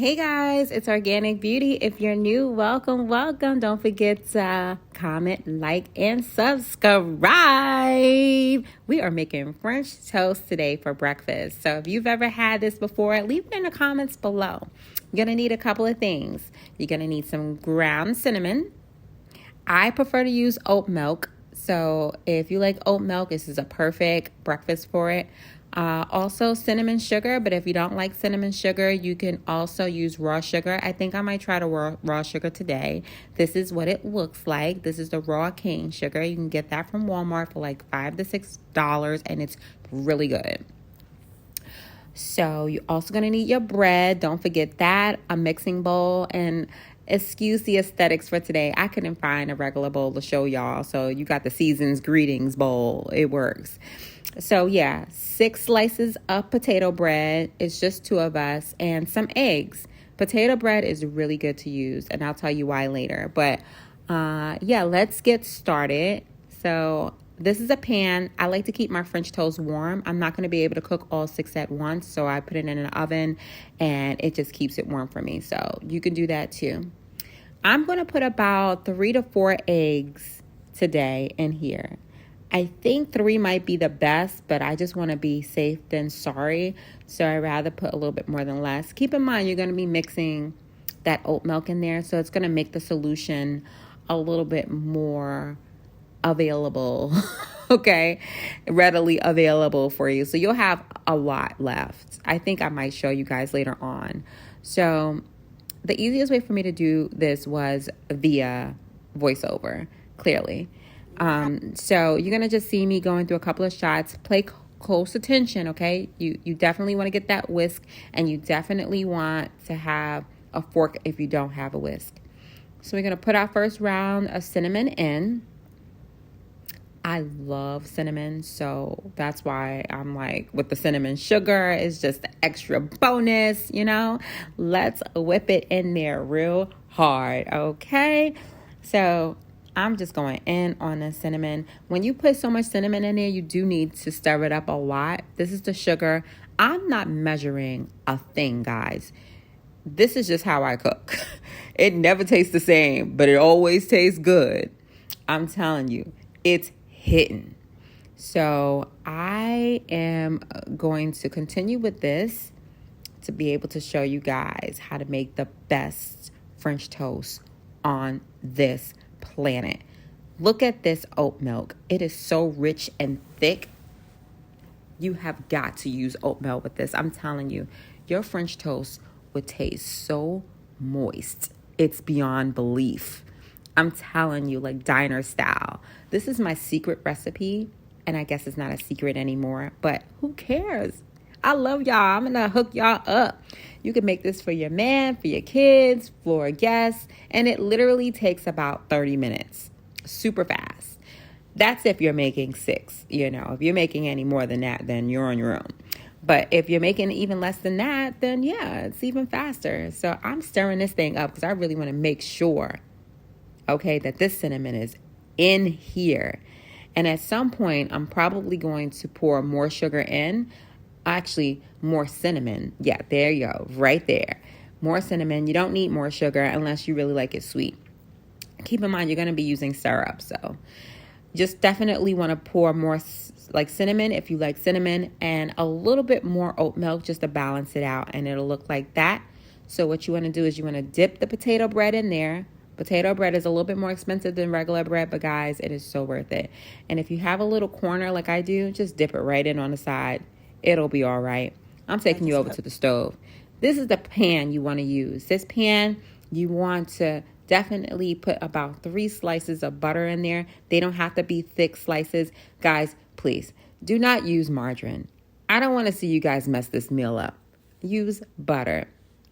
Hey guys, it's Organic Beauty. If you're new, welcome, welcome. Don't forget to comment, like, and subscribe. We are making French toast today for breakfast. So if you've ever had this before, leave it in the comments below. You're going to need a couple of things. You're going to need some ground cinnamon. I prefer to use oat milk. So if you like oat milk, this is a perfect breakfast for it. Also cinnamon sugar, but if you don't like cinnamon sugar, you can also use raw sugar. I think I might try the raw sugar today. This is what it looks like. This is the raw cane sugar. You can get that from Walmart for like $5 to $6, and it's really good. So you're also going to need your bread. Don't forget that, a mixing bowl, and excuse the aesthetics for today. I couldn't find a regular bowl to show y'all. So you got the Season's Greetings bowl. It works. So yeah, 6 slices of potato bread. It's just 2 of us, and some eggs. Potato bread is really good to use, and I'll tell you why later. But yeah, let's get started. So this is a pan. I like to keep my French toast warm. I'm not going to be able to cook all 6 at once, so I put it in an oven, and it just keeps it warm for me. So you can do that too. I'm going to put about 3 to 4 eggs today in here. I think 3 might be the best, but I just want to be safe than sorry. So I'd rather put a little bit more than less. Keep in mind, you're going to be mixing that oat milk in there. So it's going to make the solution a little bit more available, okay? Readily available for you. So you'll have a lot left. I think I might show you guys later on. So the easiest way for me to do this was via voiceover, clearly. So you're going to just see me going through a couple of shots. Play close attention, okay? You definitely want to get that whisk, and you definitely want to have a fork if you don't have a whisk. So we're going to put our first round of cinnamon in. I love cinnamon, so that's why I'm like, with the cinnamon sugar, it's just the extra bonus, you know? Let's whip it in there real hard, okay? So I'm just going in on the cinnamon. When you put so much cinnamon in there, you do need to stir it up a lot. This is the sugar. I'm not measuring a thing, guys. This is just how I cook. It never tastes the same, but it always tastes good. I'm telling you, it's hitting. So I am going to continue with this to be able to show you guys how to make the best French toast on this planet. Look at this oat milk. It is so rich and thick. You have got to use oat milk with this. I'm telling you, your French toast would taste so moist. It's beyond belief. I'm telling you, like diner style. This is my secret recipe, and I guess it's not a secret anymore, but who cares? I love y'all. I'm going to hook y'all up. You can make this for your man, for your kids, for guests, and it literally takes about 30 minutes. Super fast. That's if you're making 6, you know. If you're making any more than that, then you're on your own. But if you're making even less than that, then yeah, it's even faster. So I'm stirring this thing up because I really want to make sure, okay, that this cinnamon is in here. And at some point, I'm probably going to pour more sugar in. Actually, more cinnamon. Yeah, there you go. Right there. More cinnamon. You don't need more sugar unless you really like it sweet. Keep in mind, you're going to be using syrup. So just definitely want to pour more like cinnamon if you like cinnamon, and a little bit more oat milk just to balance it out, and it'll look like that. So what you want to do is you want to dip the potato bread in there. Potato bread is a little bit more expensive than regular bread, but guys, it is so worth it. And if you have a little corner like I do, just dip it right in on the side. It'll be all right. I'm taking you over to the stove. This is the pan you want to use. This pan, you want to definitely put about 3 slices of butter in there. They don't have to be thick slices. Guys, please, do not use margarine. I don't want to see you guys mess this meal up. Use butter.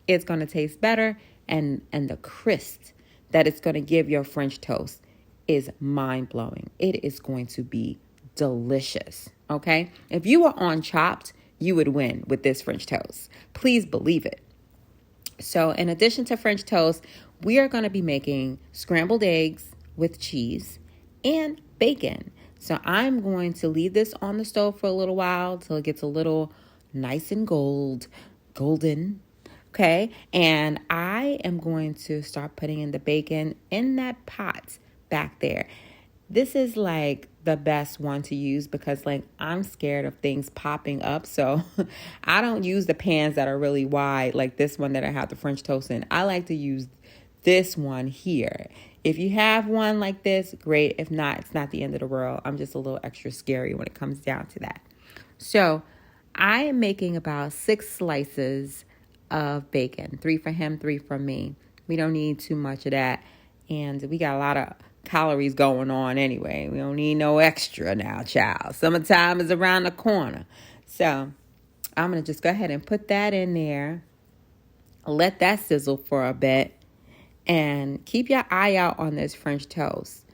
It's going to taste better, and the crisp that it's going to give your French toast is mind-blowing. It is going to be delicious, okay? If you were on Chopped, you would win with this French toast. Please believe it. So in addition to French toast, we are going to be making scrambled eggs with cheese and bacon. So I'm going to leave this on the stove for a little while till it gets a little nice and golden. Okay. And I am going to start putting in the bacon in that pot back there. This is like the best one to use because like I'm scared of things popping up. So I don't use the pans that are really wide like this one that I have the French toast in. I like to use this one here. If you have one like this, great. If not, it's not the end of the world. I'm just a little extra scary when it comes down to that. So I am making about 6 slices of bacon, 3 for him, 3 for me. We don't need too much of that. And we got a lot of calories going on anyway. We don't need no extra now, child. Summertime is around the corner. So I'm going to just go ahead and put that in there. Let that sizzle for a bit. And keep your eye out on this French toast,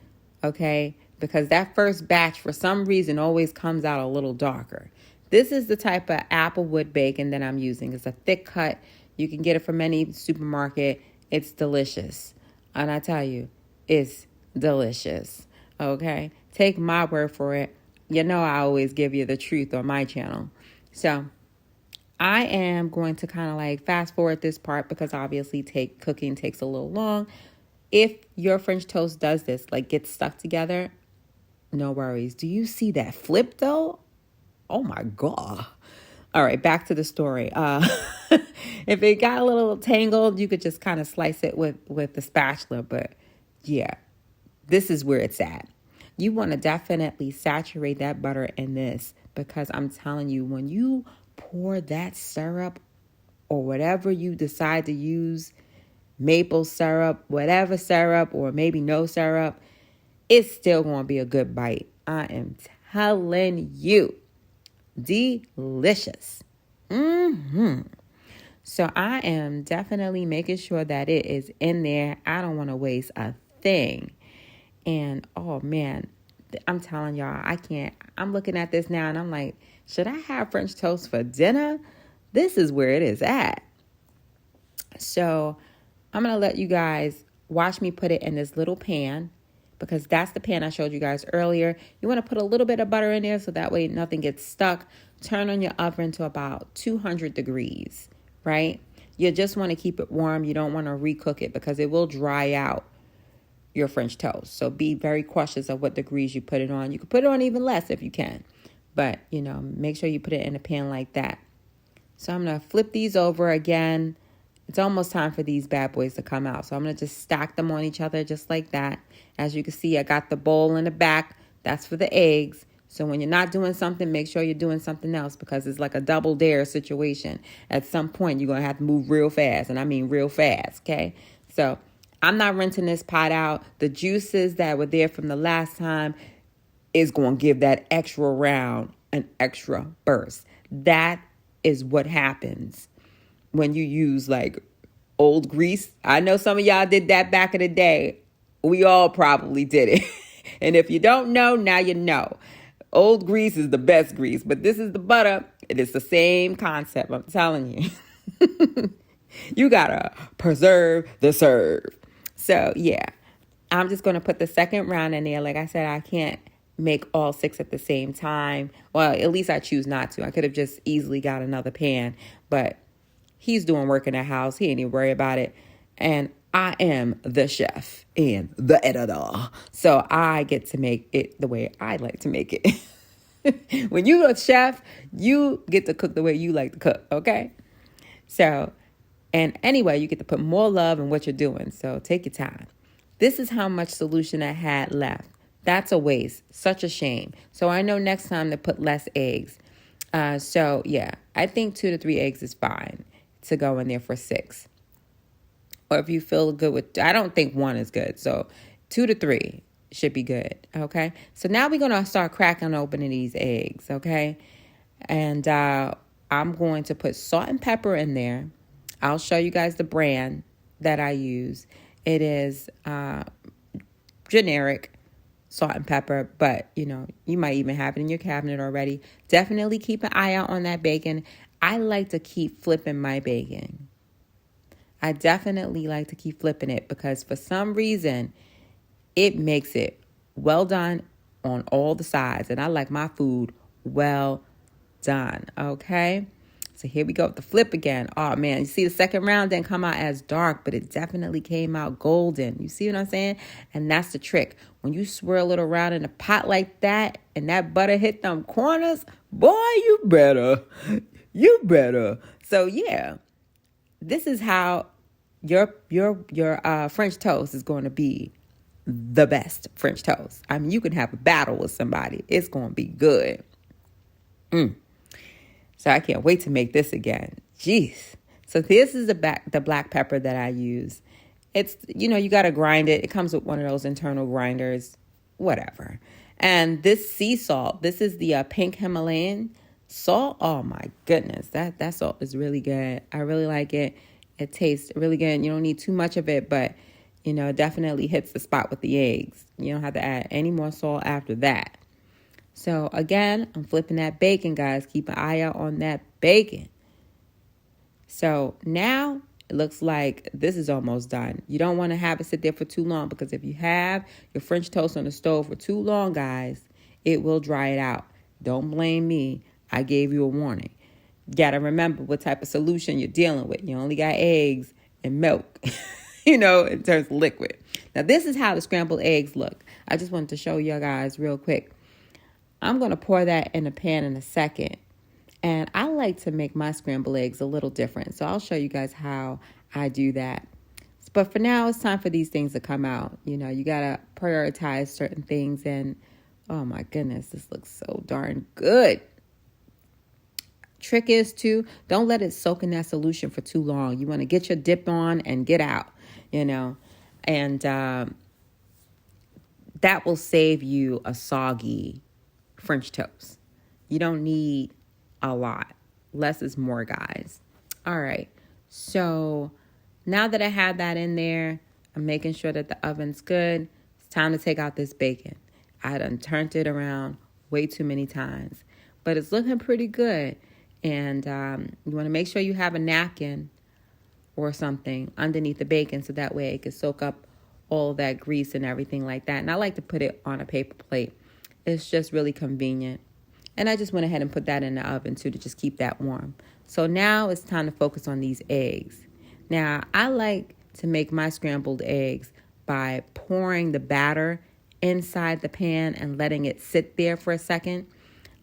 okay? Because that first batch, for some reason, always comes out a little darker. This is the type of applewood bacon that I'm using. It's a thick cut. You can get it from any supermarket. It's delicious. And I tell you, it's delicious, okay? Take my word for it. You know I always give you the truth on my channel. So I am going to kind of like fast forward this part because obviously cooking takes a little long. If your French toast does this, like gets stuck together, no worries. Do you see that flip though? Oh my God. All right, back to the story. If it got a little tangled, you could just kind of slice it with the spatula. But yeah, this is where it's at. You want to definitely saturate that butter in this because I'm telling you, when you pour that syrup or whatever you decide to use, maple syrup, whatever syrup, or maybe no syrup, it's still going to be a good bite. I am telling you. Delicious. So I am definitely making sure that it is in there. I don't want to waste a thing. And oh man, I'm telling y'all, I can't. I'm looking at this now and I'm like, should I have French toast for dinner? This is where it is at. So I'm going to let you guys watch me put it in this little pan because that's the pan I showed you guys earlier. You want to put a little bit of butter in there so that way nothing gets stuck. Turn on your oven to about 200 degrees, right? You just want to keep it warm. You don't want to recook it because it will dry out your French toast. So be very cautious of what degrees you put it on. You can put it on even less if you can. But, make sure you put it in a pan like that. So I'm going to flip these over again. It's almost time for these bad boys to come out. So I'm going to just stack them on each other just like that. As you can see, I got the bowl in the back. That's for the eggs. So when you're not doing something, make sure you're doing something else because it's like a double dare situation. At some point, you're going to have to move real fast. And I mean real fast, okay? So I'm not rinsing this pot out. The juices that were there from the last time is going to give that extra round an extra burst. That is what happens when you use like old grease. I know some of y'all did that back in the day. We all probably did it. And if you don't know, now you know. Old grease is the best grease, but this is the butter. It is the same concept, I'm telling you. You gotta preserve the serve. So yeah, I'm just gonna put the second round in there. Like I said, I can't make all 6 at the same time. Well, at least I choose not to. I could have just easily got another pan, but he's doing work in the house. He ain't even worry about it. And I am the chef and the editor. So I get to make it the way I like to make it. When you're a chef, you get to cook the way you like to cook, okay? So, and anyway, you get to put more love in what you're doing. So take your time. This is how much solution I had left. That's a waste. Such a shame. So I know next time to put less eggs. So yeah, I think 2 to 3 eggs is fine to go in there for 6. Or if you feel good with, I don't think 1 is good. So 2 to 3 should be good. Okay. So now we're going to start cracking opening these eggs. Okay. And I'm going to put salt and pepper in there. I'll show you guys the brand that I use. It is generic salt and pepper, but you might even have it in your cabinet already. Definitely keep an eye out on that bacon. I like to keep flipping my bacon. I definitely like to keep flipping it because for some reason it makes it well done on all the sides, and I like my food well done. Okay, So here we go with the flip again. Oh man, you see the second round didn't come out as dark, but it definitely came out golden. You see what I'm saying? And that's the trick. When you swirl it around in a pot like that and that butter hit them corners, boy, you better. So yeah, this is how your French toast is going to be the best French toast. I mean, you can have a battle with somebody. It's going to be good. So I can't wait to make this again. Jeez. So this is the black pepper that I use. It's, you got to grind it. It comes with one of those internal grinders, whatever. And this sea salt, this is the pink Himalayan salt. Oh my goodness. That salt is really good. I really like it. It tastes really good. You don't need too much of it, but it definitely hits the spot with the eggs. You don't have to add any more salt after that. So again, I'm flipping that bacon, guys. Keep an eye out on that bacon. So now it looks like this is almost done. You don't want to have it sit there for too long, because if you have your French toast on the stove for too long, guys, it will dry it out. Don't blame me. I gave you a warning. You got to remember what type of solution you're dealing with. You only got eggs and milk, in terms of liquid. Now, this is how the scrambled eggs look. I just wanted to show you guys real quick. I'm going to pour that in a pan in a second. And I like to make my scrambled eggs a little different. So I'll show you guys how I do that. But for now, it's time for these things to come out. You got to prioritize certain things. And oh my goodness, this looks so darn good. Trick is to don't let it soak in that solution for too long. You want to get your dip on and get out, and that will save you a soggy French toast. You don't need a lot. Less is more, guys. All right. So now that I have that in there, I'm making sure that the oven's good. It's time to take out this bacon. I done turned it around way too many times, but it's looking pretty good. And you want to make sure you have a napkin or something underneath the bacon, so that way it can soak up all of that grease and everything like that. And I like to put it on a paper plate. It's just really convenient. And I just went ahead and put that in the oven too, to just keep that warm. So now it's time to focus on these eggs. Now, I like to make my scrambled eggs by pouring the batter inside the pan and letting it sit there for a second.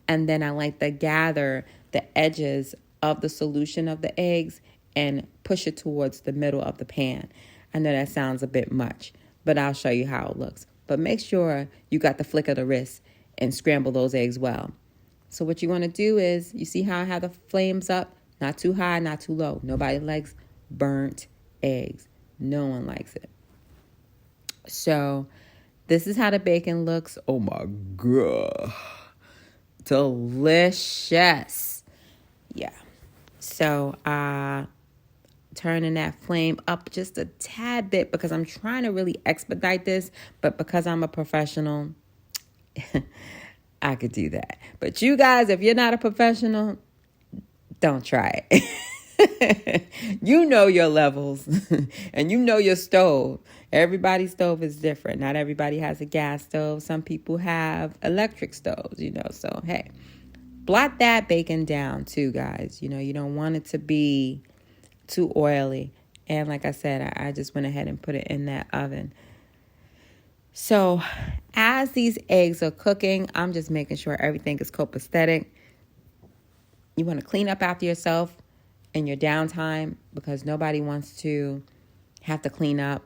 And then I like to gather the edges of the solution of the eggs and push it towards the middle of the pan. I know that sounds a bit much, but I'll show you how it looks. But make sure you got the flick of the wrist and scramble those eggs well. So what you want to do is, you see how I have the flames up? Not too high, not too low. Nobody likes burnt eggs. No one likes it. So this is how the bacon looks. Oh my God. Delicious. Yeah. So turning that flame up just a tad bit, because I'm trying to really expedite this, but because I'm a professional, I could do that. But you guys, if you're not a professional, don't try it. You know your levels and you know your stove. Everybody's stove is different. Not everybody has a gas stove. Some people have electric stoves, so hey. Blot that bacon down too, guys. You don't want it to be too oily. And like I said, I just went ahead and put it in that oven. So as these eggs are cooking, I'm just making sure everything is copacetic. You want to clean up after yourself in your downtime, because nobody wants to have to clean up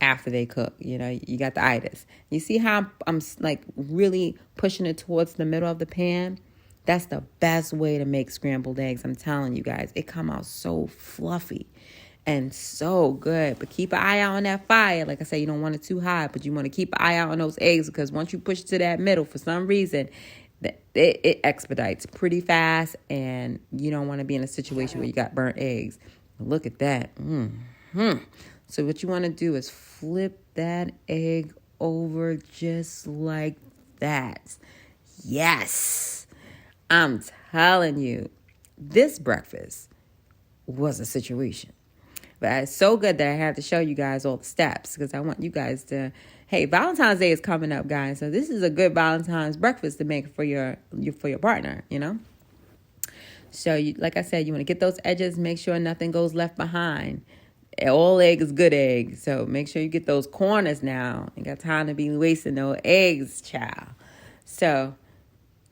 after they cook. You got the itis. You see how I'm like really pushing it towards the middle of the pan? That's the best way to make scrambled eggs. I'm telling you guys, it come out so fluffy and so good. But keep an eye out on that fire. Like I said, you don't want it too high, but you want to keep an eye out on those eggs, because once you push to that middle, for some reason, it expedites pretty fast, and you don't want to be in a situation where you got burnt eggs. Look at that. So what you want to do is flip that egg over just like that. Yes. I'm telling you, this breakfast was a situation. But it's so good that I had to show you guys all the steps, because I want you guys to, hey, Valentine's Day is coming up, guys. So this is a good Valentine's breakfast to make for your partner, So, like I said, you want to get those edges, make sure nothing goes left behind. All egg is good egg. So make sure you get those corners now. Ain't got time to be wasting no eggs, child. So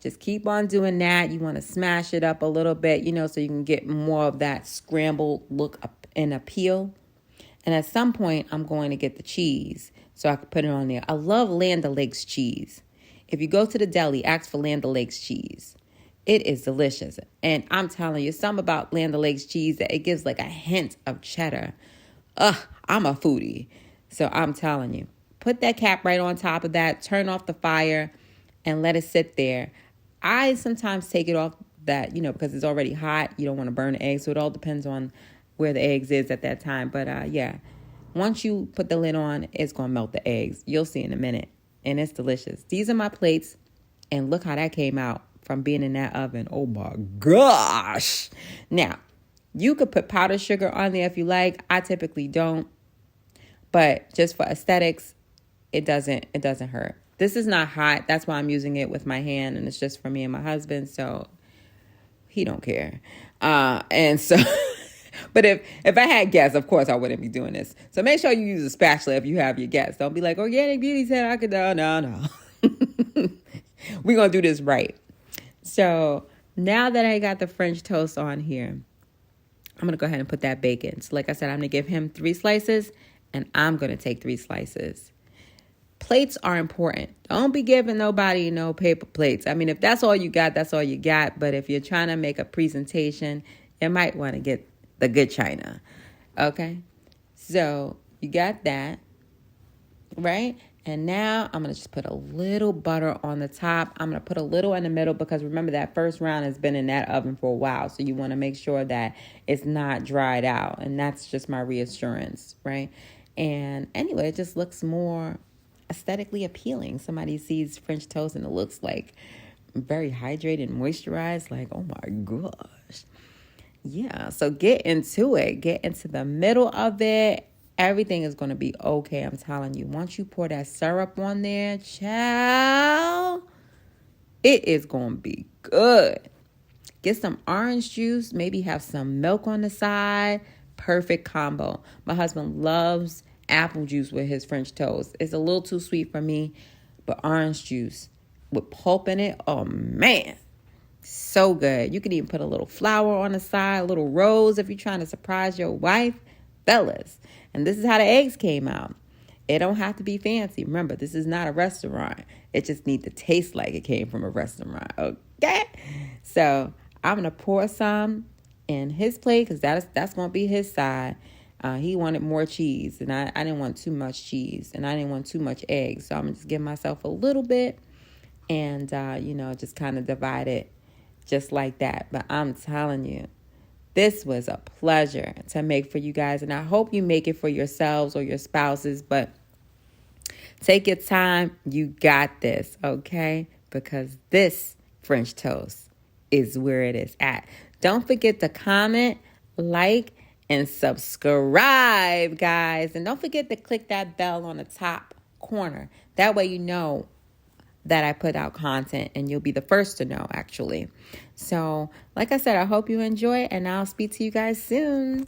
just keep on doing that. You want to smash it up a little bit, so you can get more of that scrambled look up and appeal. And at some point, I'm going to get the cheese so I can put it on there. I love Land O'Lakes cheese. If you go to the deli, ask for Land O'Lakes cheese. It is delicious. And I'm telling you, something about Land O'Lakes cheese that it gives like a hint of cheddar. I'm a foodie. So I'm telling you, put that cap right on top of that, turn off the fire, and let it sit there. I sometimes take it off that, because it's already hot. You don't want to burn the eggs. So it all depends on where the eggs is at that time. But yeah, once you put the lid on, it's going to melt the eggs. You'll see in a minute. And it's delicious. These are my plates. And look how that came out from being in that oven. Oh my gosh. Now, you could put powdered sugar on there if you like. I typically don't. But just for aesthetics, it doesn't hurt. This is not hot. That's why I'm using it with my hand. And it's just for me and my husband. So he don't care. And so, but if I had guests, of course I wouldn't be doing this. So make sure you use a spatula if you have your guests. Don't be like, Organic Beauty said I could. No. We're going to do this right. So now that I got the French toast on here, I'm going to go ahead and put that bacon. So like I said, I'm going to give him 3 slices and I'm going to take 3 slices. Plates are important. Don't be giving nobody no paper plates. I mean, if that's all you got, that's all you got. But if you're trying to make a presentation, you might want to get the good china. Okay? So you got that, right? And now I'm going to just put a little butter on the top. I'm going to put a little in the middle because remember that first round has been in that oven for a while. So you want to make sure that it's not dried out. And that's just my reassurance, right? And anyway, it just looks more aesthetically appealing. Somebody sees French toast and it looks like very hydrated and moisturized. Like, oh my gosh. Yeah, so get into it. Get into the middle of it. Everything is going to be okay, I'm telling you. Once you pour that syrup on there, child, it is going to be good. Get some orange juice. Maybe have some milk on the side. Perfect combo. My husband loves apple juice with his French toast. It's a little too sweet for me, but orange juice with pulp in it, oh man, so good. You can even put a little flower on the side, a little rose if you're trying to surprise your wife. Fellas, and this is how the eggs came out. It don't have to be fancy. Remember, this is not a restaurant. It just needs to taste like it came from a restaurant, okay? So I'm going to pour some in his plate because that's going to be his side. He wanted more cheese, and I didn't want too much cheese, and I didn't want too much eggs. So I'm going to just give myself a little bit and, just kind of divide it just like that. But I'm telling you, this was a pleasure to make for you guys, and I hope you make it for yourselves or your spouses, but take your time. You got this, okay? Because this French toast is where it is at. Don't forget to comment, like, and subscribe, guys. And don't forget to click that bell on the top corner. That way you know that I put out content and you'll be the first to know, actually. So, like I said, I hope you enjoy and I'll speak to you guys soon.